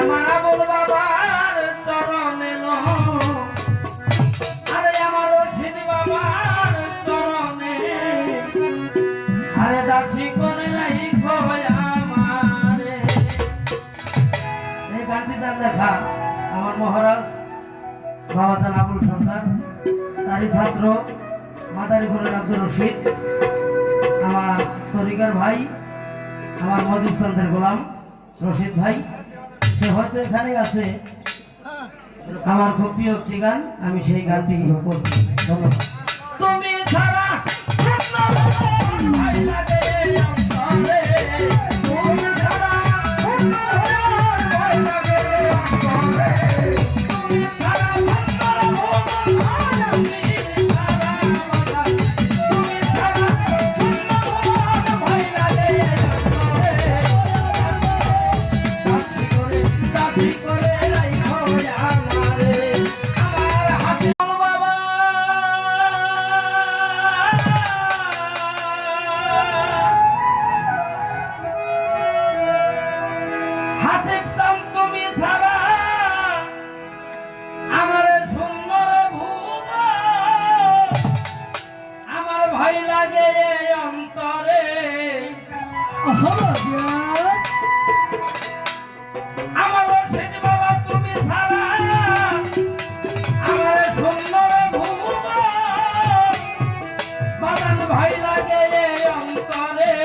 আমার আবুল বাবার চরণে আরে আমার রশিদ বাবার চরণে আরে দাসী করে রাখো আমারে। এই গানটি তার লেখা আমার মহারাজ বাবাজান আবুল সরকার, তারই ছাত্র মাদারীপুরের আব্দুর রশিদ, আমার তরিকার ভাই, আমার মধুস্থানের গোলাম রশিদ ভাই, সে হয়তো এখানেই আছে। আমার খুব প্রিয় একটি গান, আমি সেই গানটি করছি। ধন্যবাদ। তুমি ছাড়া ভাই লাগে অন্তরে, তুমি ছাড়া ভাই লাগে অন্তরে, তুমি ছাড়া ভয় লাগে অন্তরে। আমার রশিদ বাবা তুমি ছাড়া আমার সুন্দর ঘুম, বাগান ভয় লাগে অন্তরে,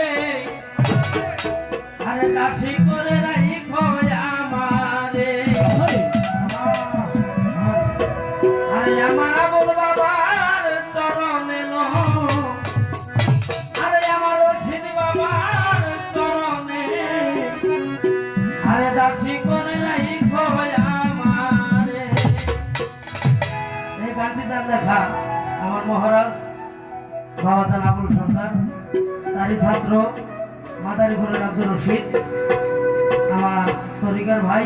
আরে দাসী করে রাখো আমারে। আরে আমার আবুল বাবার চরণে আরে দাসী করে রাখো আমারে। এই গানটি তার লেখা আমার মহারাজ বাবাজান আবুল সরকার, তারই ছাত্র মাদারীপুরের আব্দুর রশিদ, আমার তরিকার ভাই।